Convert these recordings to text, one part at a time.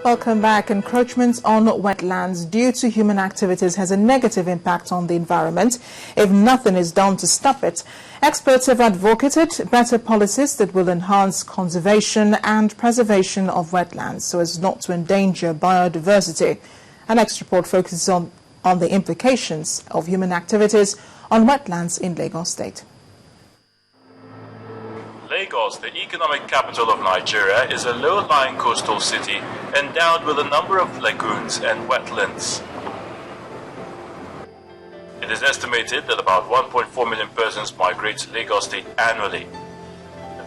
Welcome back. Encroachments on wetlands due to human activities has a negative impact on the environment if nothing is done to stop it. Experts have advocated better policies that will enhance conservation and preservation of wetlands so as not to endanger biodiversity. Our next report focuses on the implications of human activities on wetlands in Lagos State. Lagos, the economic capital of Nigeria, is a low-lying coastal city endowed with a number of lagoons and wetlands. It is estimated that about 1.4 million persons migrate to Lagos State annually.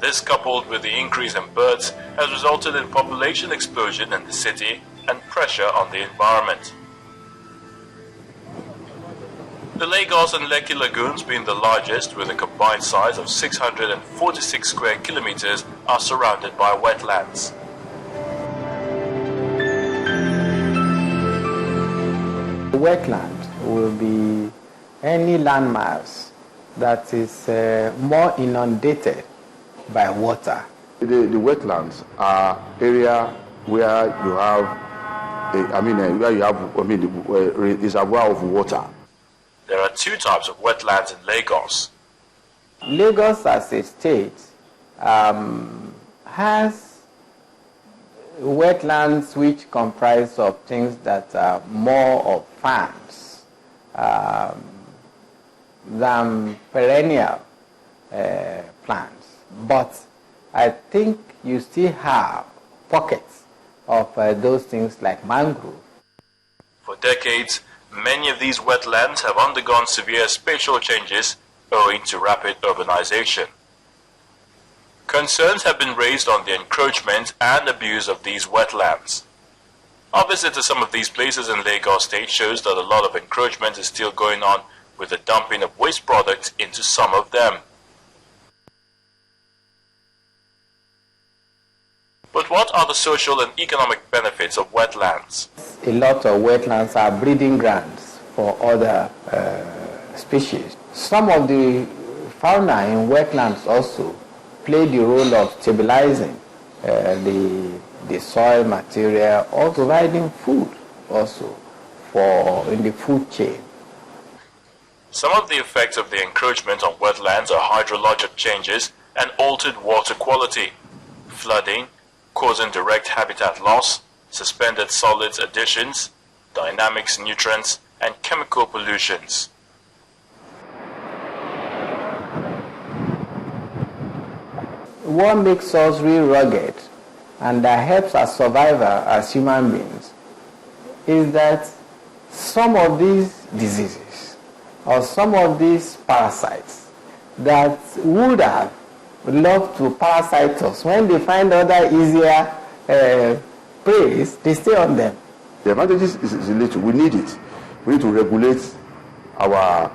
This, coupled with the increase in birds, has resulted in population explosion in the city and pressure on the environment. The Lagos and Lekki lagoons, being the largest with a combined size of 646 square kilometers, are surrounded by wetlands. The wetland will be any landmass that is more inundated by water. The wetlands are area where you have a reservoir of water. There are two types of wetlands in Lagos. Lagos as a state has wetlands which comprise of things that are more of farms than perennial plants. But I think you still have pockets of those things like mangrove. For decades, many of these wetlands have undergone severe spatial changes owing to rapid urbanization. Concerns have been raised on the encroachment and abuse of these wetlands. Our visit to some of these places in Lagos State shows that a lot of encroachment is still going on, with the dumping of waste products into some of them. But what are the social and economic benefits of wetlands? A lot of wetlands are breeding grounds for other species. Some of the fauna in wetlands also play the role of stabilizing the soil material or providing food also in the food chain. Some of the effects of the encroachment on wetlands are hydrologic changes and altered water quality, flooding, causing direct habitat loss, suspended solids additions, dynamics nutrients, and chemical pollutions. What makes us really rugged and that helps us survive as human beings is that some of these diseases or some of these parasites that would have love to parasite us, when they find other easier prey, they stay on them. The advantages is little. We need it. We need to regulate our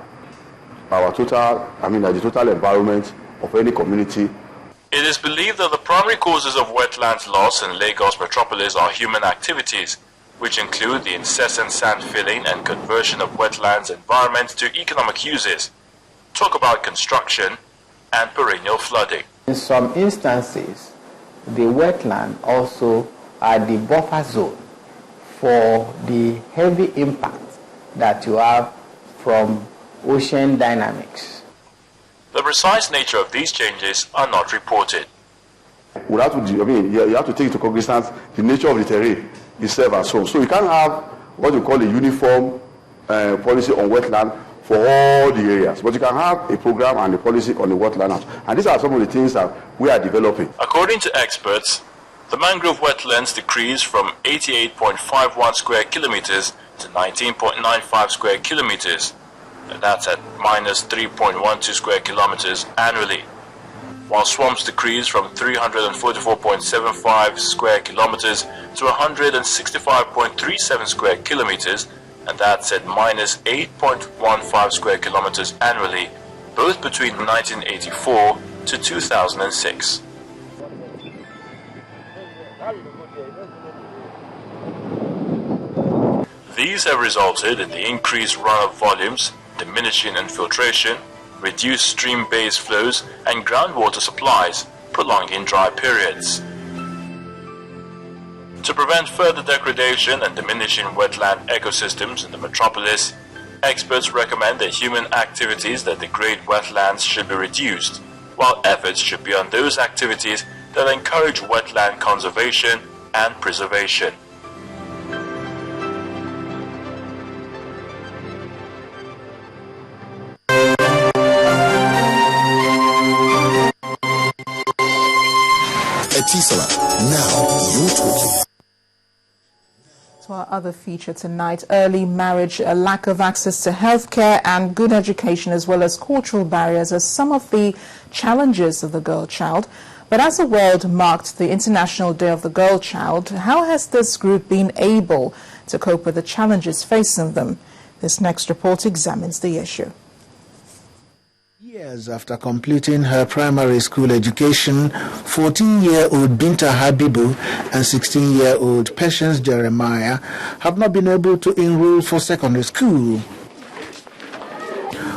total, the total environment of any community. It is believed that the primary causes of wetlands loss in Lagos metropolis are human activities, which include the incessant sand filling and conversion of wetlands environments to economic uses. Talk about construction and perennial flooding. In some instances, the wetland also are the buffer zone for the heavy impact that you have from ocean dynamics. The precise nature of these changes are not reported. You have to take into cognizance the nature of the terrain itself and so on. So you can't have what you call a uniform policy on wetland for all the areas, but you can have a program and a policy on the wetland. And these are some of the things that we are developing. According to experts, the mangrove wetlands decreased from 88.51 square kilometers to 19.95 square kilometers, and that's at minus 3.12 square kilometers annually, while swamps decreased from 344.75 square kilometers to 165.37 square kilometers, and that's at minus 8.15 square kilometers annually, both between 1984 to 2006. These have resulted in the increased runoff volumes, diminishing infiltration, reduced stream-based flows, and groundwater supplies, prolonging dry periods. To prevent further degradation and diminishing wetland ecosystems in the metropolis, experts recommend that human activities that degrade wetlands should be reduced, while efforts should be on those activities that encourage wetland conservation and preservation. Now you're talking. To our other feature tonight, early marriage, a lack of access to healthcare and good education, as well as cultural barriers, are some of the challenges of the girl child. But as the world marked the International Day of the Girl Child, how has this group been able to cope with the challenges facing them? This next report examines the issue. Years after completing her primary school education, 14-year-old Binta Habibu and 16-year-old Patience Jeremiah have not been able to enroll for secondary school.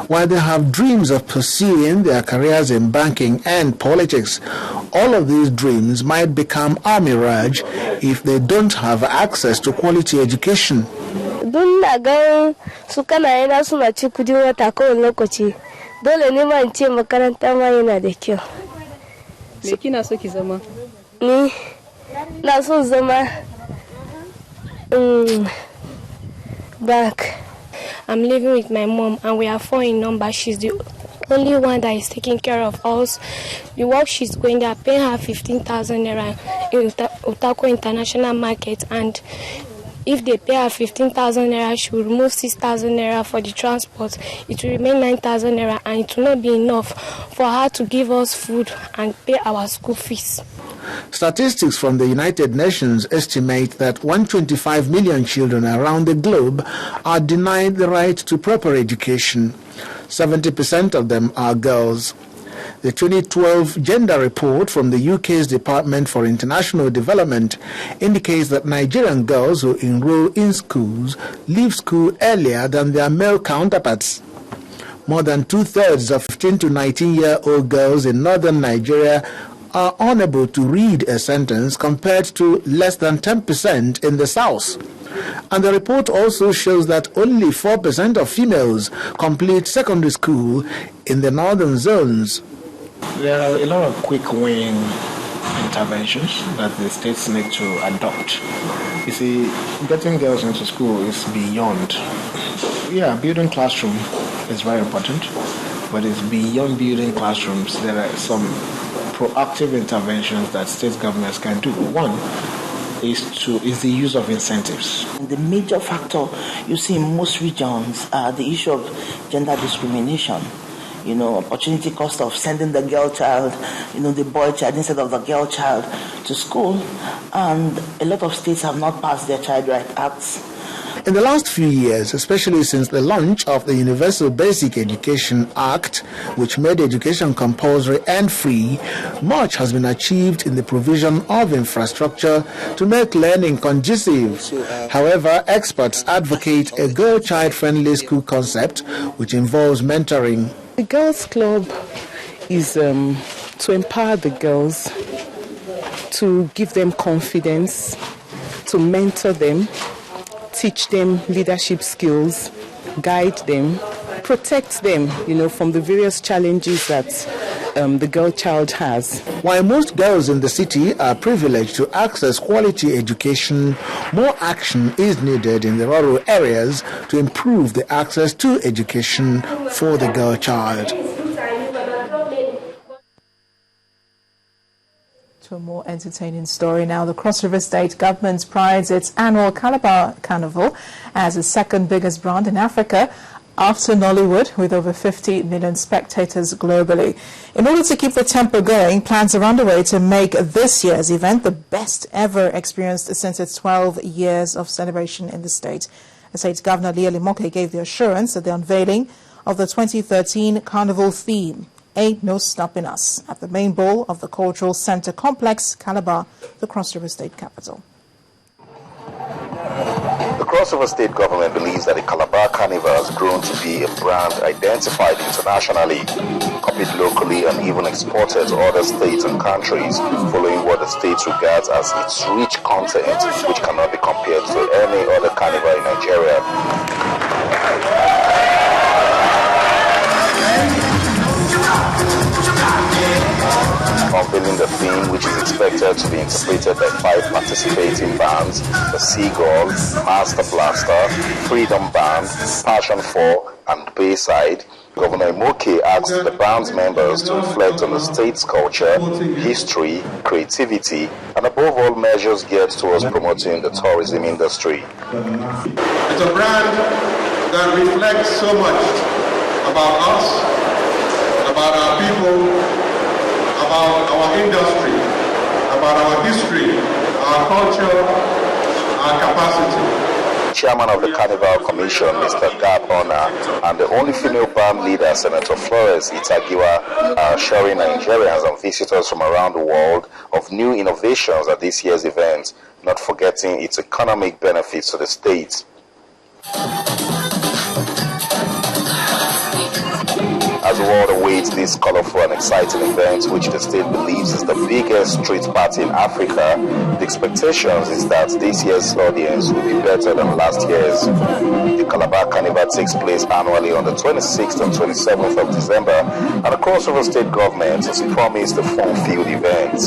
While they have dreams of pursuing their careers in banking and politics, all of these dreams might become a mirage if they don't have access to quality education. Dole ne ma in ce makaranta ma yana da kyau. Me kina so ki zama? Ni na so zama bank. I'm living with my mom and we are 4 in number. She's the only one that is taking care of us. The work she's going, they are paying her 15,000 naira in Utako International Market, and if they pay her 15,000 naira, she will remove 6,000 naira for the transport. It will remain 9,000 naira, and it will not be enough for her to give us food and pay our school fees. Statistics from the United Nations estimate that 125 million children around the globe are denied the right to proper education. 70% of them are girls. The 2012 gender report from the UK's Department for International Development indicates that Nigerian girls who enroll in schools leave school earlier than their male counterparts. More than 2/3 of 15 to 19-year-old girls in northern Nigeria are unable to read a sentence compared to less than 10% in the south. And the report also shows that only 4% of females complete secondary school in the northern zones. There are a lot of quick win interventions that the states need to adopt. You see, getting girls into school is beyond. Yeah, building classroom is very important, but it's beyond building classrooms. There are some proactive interventions that state governments can do. One is the use of incentives. The major factor you see in most regions are the issue of gender discrimination. You know, opportunity cost of sending the girl child, the boy child instead of the girl child to school. And a lot of states have not passed their Child Rights Acts. In the last few years, especially since the launch of the Universal Basic Education Act, which made education compulsory and free, much has been achieved in the provision of infrastructure to make learning conducive. However, experts advocate a girl-child-friendly school concept, which involves mentoring. The Girls Club is to empower the girls, to give them confidence, to mentor them, teach them leadership skills, guide them, protect them, from the various challenges that the girl child has. While most girls in the city are privileged to access quality education, more action is needed in the rural areas to improve the access to education for the girl child. To a more entertaining story now. The Cross River State government prides its annual Calabar Carnival as the second biggest brand in Africa after Nollywood, with over 50 million spectators globally. In order to keep the tempo going, plans are underway to make this year's event the best ever experienced since its 12 years of celebration in the state. The state governor, Leah Limoke, gave the assurance at the unveiling of the 2013 Carnival theme, Ain't No Stopping Us, at the main bowl of the Cultural Center Complex, Calabar, the Cross River State capital. The Cross River State government believes that the Calabar Carnival has grown to be a brand identified internationally, copied locally and even exported to other states and countries, following what the state regards as its rich content, which cannot be compared to any other carnival in Nigeria. Unveiling the theme, which is expected to be interpreted by 5 participating bands: the Seagull, Master Blaster, Freedom Band, Passion 4, and Bayside. Governor Imoke asked the band's members to reflect on the state's culture, history, creativity, and above all measures geared towards promoting the tourism industry. It's a brand that reflects so much about us, about our people, about our industry, about our history, our culture, our capacity. Chairman of the Carnival Commission, Mr. Gabona, and the only female band leader, Senator Flores Itagiwa, are assuring Nigerians and visitors from around the world of new innovations at this year's event, not forgetting its economic benefits to the state. As the world awaits this colorful and exciting event, which the state believes is the biggest street party in Africa, the expectations is that this year's audience will be better than last year's. The Calabar Carnival takes place annually on the 26th and 27th of December, and the Cross River State government has promised a fun-filled event.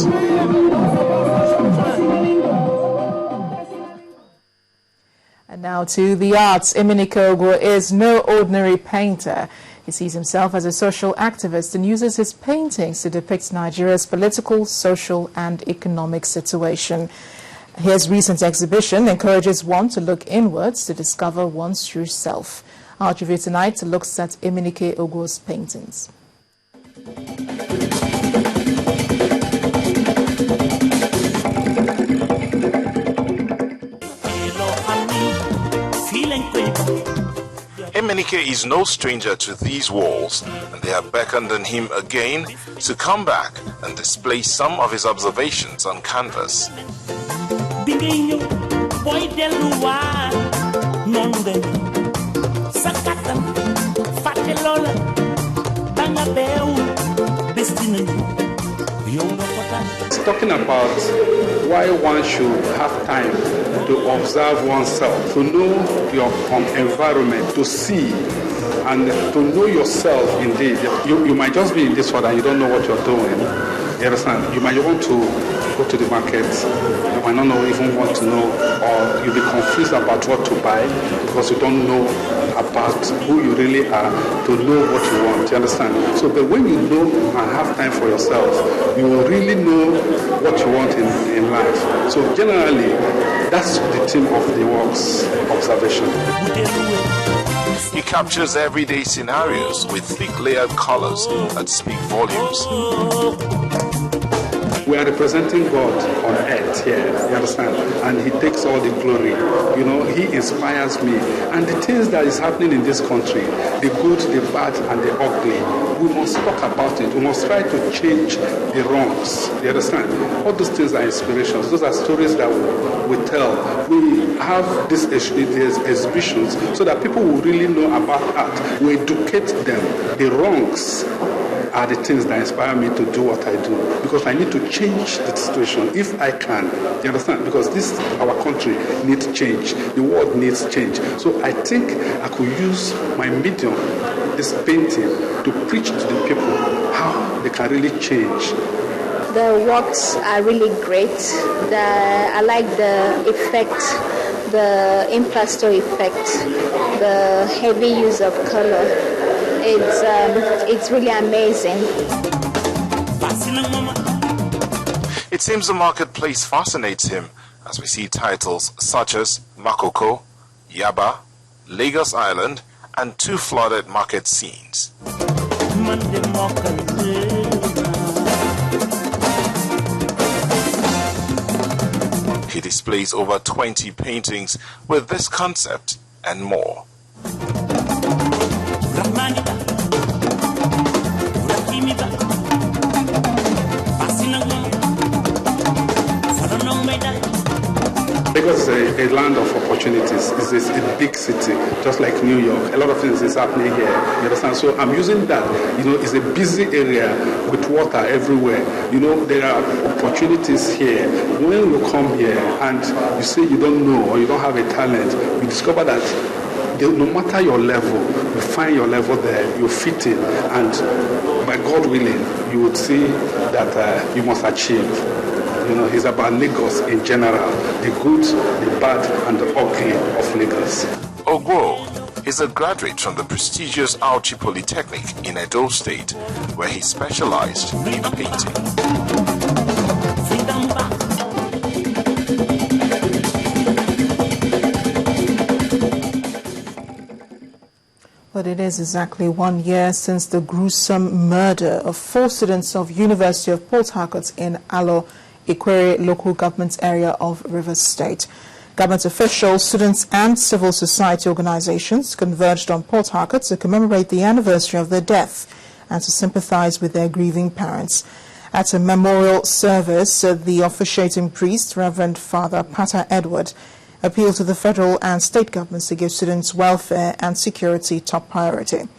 And now to the arts. Emenike Ogwo is no ordinary painter. He sees himself as a social activist and uses his paintings to depict Nigeria's political, social and economic situation. His recent exhibition encourages one to look inwards to discover one's true self. Our review tonight looks at Emenike Ogwo's paintings. Emenike is no stranger to these walls, and they have beckoned on him again to come back and display some of his observations on canvas. It's talking about why one should have time to observe oneself, to know your environment, to see and to know yourself indeed. You might just be in this world and you don't know what you're doing. You understand? You might want to go to the market, you might not even want to know, or you'll be confused about what to buy because you don't know about who you really are to know what you want. You understand? So, but when you know and have time for yourself, you will really know what you want in life. So generally, that's the theme of the work's observation. He captures everyday scenarios with thick layered colors that speak volumes. We are representing God on earth here, you understand? And He takes all the glory. You know, He inspires me. And the things that is happening in this country, the good, the bad, and the ugly, we must talk about it. We must try to change the wrongs. You understand? All those things are inspirations. Those are stories that we tell. We have these exhibitions so that people will really know about art. We educate them. The wrongs are the things that inspire me to do what I do, because I need to change the situation if I can. You understand? Because our country needs change. The world needs change. So I think I could use my medium, this painting, to preach to the people how they can really change. The works are really great. I like the effect, the impasto effect, the heavy use of color. It's really amazing. It seems the marketplace fascinates him as we see titles such as Makoko, Yaba, Lagos Island, and 2 flooded market scenes. He displays over 20 paintings with this concept and more. Lagos is a land of opportunities. It's a big city, just like New York. A lot of things is happening here. You understand? So I'm using that. It's a busy area with water everywhere. There are opportunities here. When you come here and you say you don't know or you don't have a talent, you discover that no matter your level, you find your level there, you fit in, and by God willing, you would see that you must achieve. It's about Lagos in general, the good, the bad, and the ugly of Lagos. Ogwo is a graduate from the prestigious Auchi Polytechnic in Edo State, where he specialized in painting. But it is exactly 1 year since the gruesome murder of 4 students of University of Port Harcourt in Alo, Ikwere local government area of Rivers State. Government officials, students and civil society organizations converged on Port Harcourt to commemorate the anniversary of their death and to sympathize with their grieving parents. At a memorial service, the officiating priest, Reverend Father Pata Edward, appealed to the federal and state governments to give students' welfare and security top priority.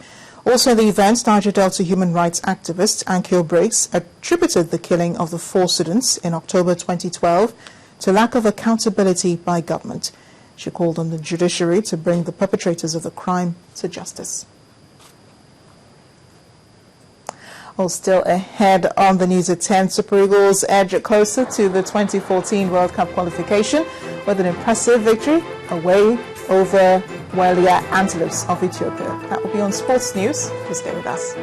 Also at the event, Niger Delta human rights activist Ankyo Briggs attributed the killing of the 4 students in October 2012 to lack of accountability by government. She called on the judiciary to bring the perpetrators of the crime to justice. Still ahead on the news at 10, Super Eagles edge closer to the 2014 World Cup qualification with an impressive victory away over Iweala Antelopes of Ethiopia. That will be on Sports News. Please stay with us.